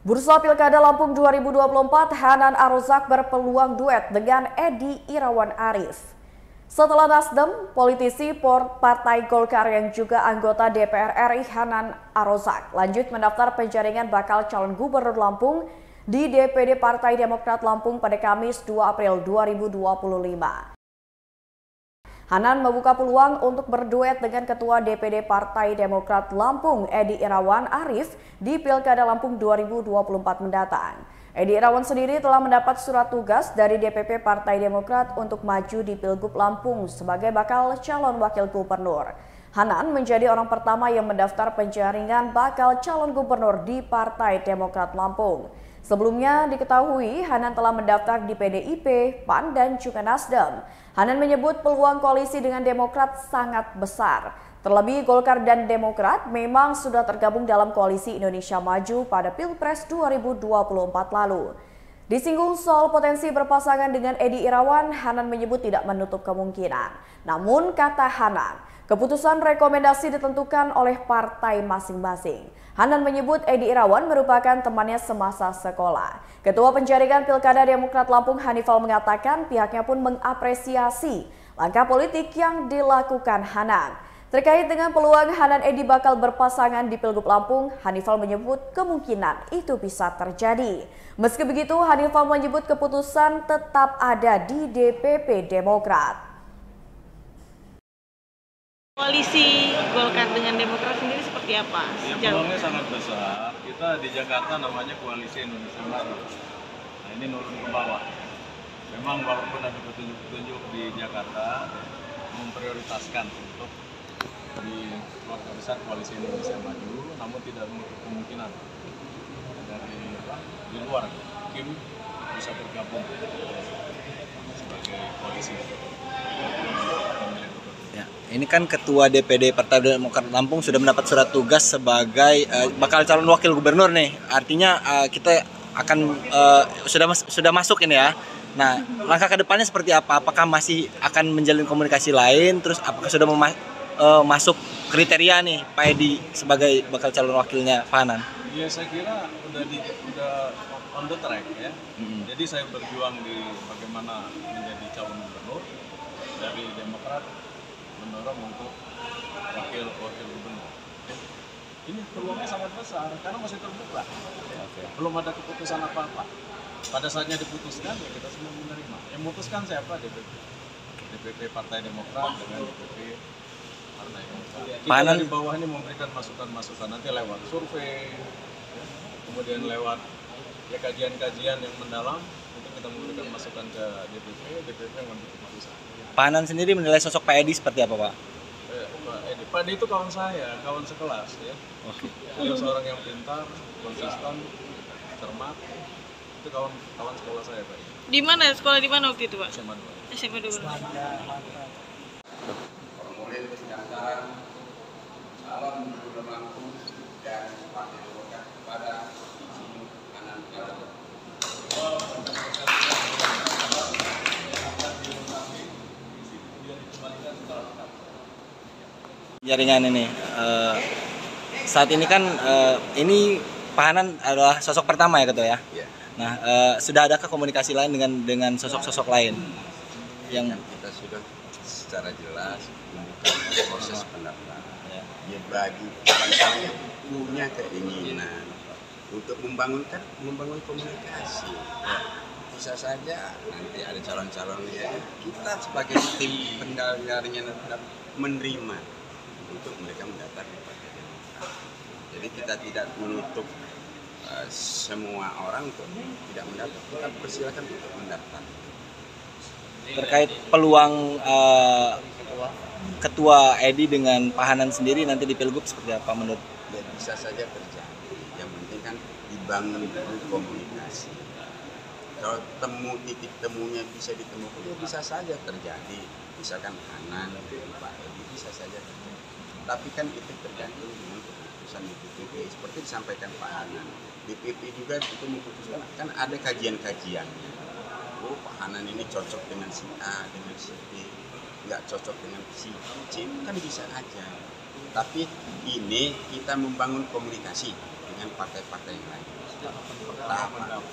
Bursa Pilkada Lampung 2024, Hanan Arozak berpeluang duet dengan Edi Irawan Arif. Setelah Nasdem, politisi Partai Golkar yang juga anggota DPR RI Hanan Arozak lanjut mendaftar penjaringan bakal calon gubernur Lampung di DPD Partai Demokrat Lampung pada Kamis 2 April 2025. Hanan membuka peluang untuk berduet dengan Ketua DPD Partai Demokrat Lampung Edi Irawan Arif di Pilkada Lampung 2024 mendatang. Edi Irawan sendiri telah mendapat surat tugas dari DPP Partai Demokrat untuk maju di Pilgub Lampung sebagai bakal calon wakil gubernur. Hanan menjadi orang pertama yang mendaftar penjaringan bakal calon gubernur di Partai Demokrat Lampung. Sebelumnya diketahui Hanan telah mendaftar di PDIP, PAN, dan juga Nasdem. Hanan menyebut peluang koalisi dengan Demokrat sangat besar. Terlebih Golkar dan Demokrat memang sudah tergabung dalam koalisi Indonesia Maju pada Pilpres 2024 lalu. Disinggung soal potensi berpasangan dengan Edi Irawan, Hanan menyebut tidak menutup kemungkinan. Namun kata Hanan, keputusan rekomendasi ditentukan oleh partai masing-masing. Hanan menyebut Edi Irawan merupakan temannya semasa sekolah. Ketua Penjaringan Pilkada Demokrat Lampung Hanifal mengatakan pihaknya pun mengapresiasi langkah politik yang dilakukan Hanan. Terkait dengan peluang Hanan Edi bakal berpasangan di Pilgub Lampung, Hanifal menyebut kemungkinan itu bisa terjadi. Meski begitu, Hanifal menyebut keputusan tetap ada di DPP Demokrat. Koalisi Golkar dengan Demokrat sendiri seperti apa? Ya, peluangnya sangat besar. Kita di Jakarta namanya Koalisi Indonesia Maju. Nah, ini nurun ke bawah. Memang walaupun ada petunjuk-petunjuk di Jakarta memprioritaskan untuk di keluarga besar Koalisi Indonesia Maju, namun tidak menutup kemungkinan dari di luar Kim bisa bergabung sebagai koalisi. Ya, ini kan Ketua DPD Partai Demokrat Lampung sudah mendapat surat tugas sebagai bakal calon wakil gubernur nih. Artinya kita akan sudah masuk ini ya. Nah, langkah kedepannya seperti apa? Apakah masih akan menjalin komunikasi lain? Terus apakah sudah masuk kriteria nih Pak Edi sebagai bakal calon wakilnya Pak Hanan? Ya, saya kira udah on the track ya. Jadi saya berjuang di bagaimana menjadi calon gubernur dari Demokrat, mendorong untuk wakil gubernur. Ini peluangnya sangat besar karena masih terbuka. Belum ada keputusan apa-apa. Pada saatnya diputuskan ya kita semua menerima. Yang memutuskan siapa? DPP Partai Demokrat dengan DPP Partai Demokrat. Kita dari bawah ini memberikan masukan-masukan nanti lewat survei, kemudian lewat ya kajian-kajian yang mendalam untuk kita memberikan masukan ke DPP yang menentukan keputusan. Pak Hanan sendiri menilai sosok Pak Edi seperti apa, Pak? Pak Edi itu kawan saya, kawan sekelas ya. Beliau seorang yang pintar, konsisten, cermat. Itu kawan sekolah saya, Pak. Di mana sekolah di mana waktu itu, Pak? SMA 2. SMA 2. Formulir pendaftaran calon gubernur Lampung dan Partai Demokrat kepada Hanan Arozak. Jaringan ini saat ini kan ini Pak Hanan adalah sosok pertama ya Ketua ya. Ya. Nah, sudah adakah komunikasi lain dengan sosok-sosok lain yang Kita sudah secara jelas membuka proses pendaftaran. Ya, bagi orang yang punya keinginan untuk membangun komunikasi. Ya, bisa saja nanti ada calon-calonnya. Kita sebagai tim pendampingnya tetap menerima untuk mereka mendaftar di Partai Demokrat. Jadi kita tidak menutup semua orang untuk tidak mendaftar. Kita persilakan untuk mendaftar. terkait peluang Ketua Edi dengan Pak Hanan sendiri nanti di Pilgub seperti apa menurut? Ya, bisa saja terjadi. Yang penting kan dibangun dulu komunikasi. Kalau titik temunya bisa ditemukan, ya bisa saja terjadi. Misalkan Hanan dengan Pak Edi bisa saja terjadi. Tapi kan itu tergantung dengan keputusan DPP. Seperti disampaikan Pak Hanan, DPP juga itu memutuskan kan ada kajian-kajiannya. Oh, Pak Hanan ini cocok dengan si A, dengan si B, nggak cocok dengan si C, kan bisa aja. Tapi ini kita membangun komunikasi dengan partai-partai yang lain.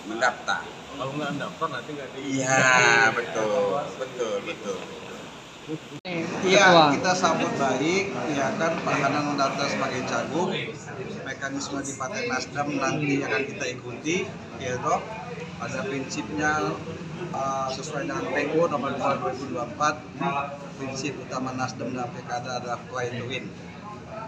mendaftar. Kalau nggak mendaftar nanti nggak di. Iya, betul. Iya, kita sambut baik, ya kan Pak Hanan mendaftar sebagai cagup. Mekanisme di Partai Nasdem nanti akan kita ikuti, ya toh. Pada prinsipnya sesuai dengan PO nomor 2 2024, prinsip utama Nasdem dalam pilkada adalah play to win.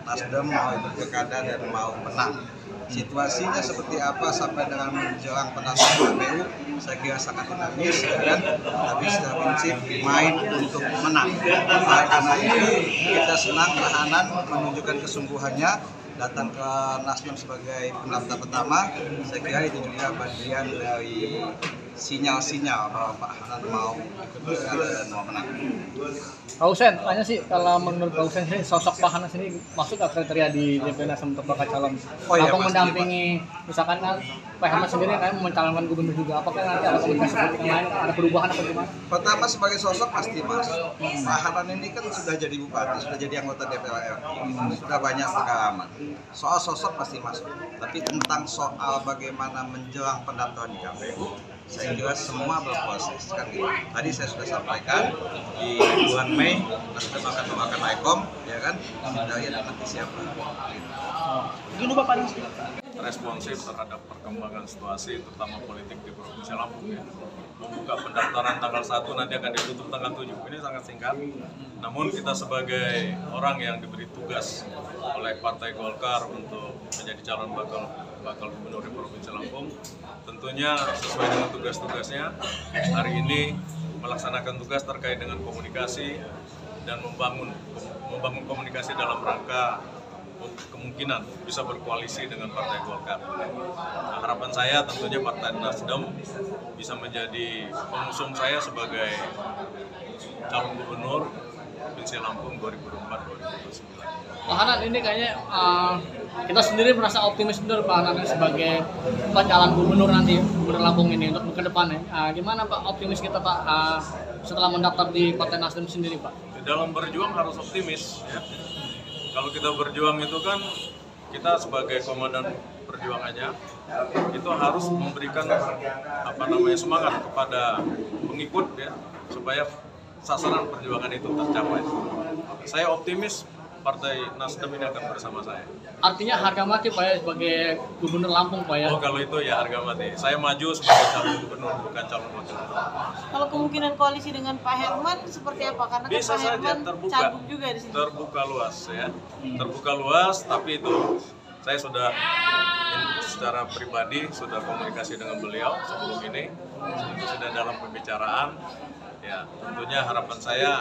Nasdem mau ikut pilkada dan mau menang. Situasinya seperti apa sampai dengan menjelang penetapan KPU, saya kira sangat dinamis, ya kan? Tapi secara prinsip main untuk menang. Karena itu kita senang Pak Hanan menunjukkan kesungguhannya datang ke Nasdem sebagai pendaftar pertama. Saya kira itu juga bagian dari sinyal-sinyal bahwa Pak Hanan mau ikut pilkada dan mau menang. Pak Husen, tanya sih, kalau menurut Pak Husen sendiri, sosok Pak Hanan sendiri masuk nggak kriteria di DPD Nasdem untuk bakal calon? Iya, atau pasti, mendampingi, misalkan kan Pak Hanan sendiri kan mencalonkan gubernur juga, apakah nanti ada komunikasi politik yang lain, ada perubahan apa gimana? Pertama sebagai sosok pasti masuk. Pak Hanan ini kan sudah jadi bupati, sudah jadi anggota DPR RI, sudah banyak pengalaman. Soal sosok pasti masuk. Tapi tentang soal bagaimana menjelang pendaftaran di KPU, saya kira semua berproses kan gitu. Tadi saya sudah sampaikan di bulan Mei Nasdem akan melakukan ICOM, ya kan? Kita lihat nanti siapa. Gitu. Responsif terhadap perkembangan situasi terutama politik di Provinsi Lampung ya. Membuka pendaftaran tanggal 1 nanti akan ditutup tanggal 7. Ini sangat singkat. Namun kita sebagai orang yang diberi tugas oleh Partai Golkar untuk menjadi calon bakal gubernur di Provinsi Lampung, tentunya sesuai dengan tugas-tugasnya hari ini melaksanakan tugas terkait dengan komunikasi dan membangun komunikasi dalam rangka kemungkinan bisa berkoalisi dengan Partai Golkar. Nah, harapan saya tentunya Partai Nasdem bisa menjadi pengusung saya sebagai calon gubernur Provinsi Lampung 2024-2029. Pak Hanan, ini kayaknya kita sendiri merasa optimis benar Pak Hanan sebagai calon gubernur nanti, gubernur Lampung ini untuk ke depannya. Gimana Pak optimis kita Pak setelah mendaftar di Partai Nasdem sendiri Pak? Di dalam berjuang harus optimis ya. Kalau kita berjuang itu kan kita sebagai komandan perjuangannya itu harus memberikan semangat kepada pengikut ya supaya sasaran perjuangan itu tercapai. Saya optimis Partai Nasdem ini akan bersama saya. Artinya harga mati Pak ya sebagai gubernur Lampung Pak ya? Oh kalau itu ya harga mati. Saya maju sebagai calon gubernur bukan calon wakil gubernur. Kalau kemungkinan koalisi dengan Pak Herman seperti apa? Karena kan Bisa Pak saja Herman terbuka, cagup juga di sini. terbuka luas ya, terbuka luas. Tapi itu saya sudah secara pribadi sudah komunikasi dengan beliau sebelum ini, itu sudah dalam pembicaraan. Ya tentunya harapan saya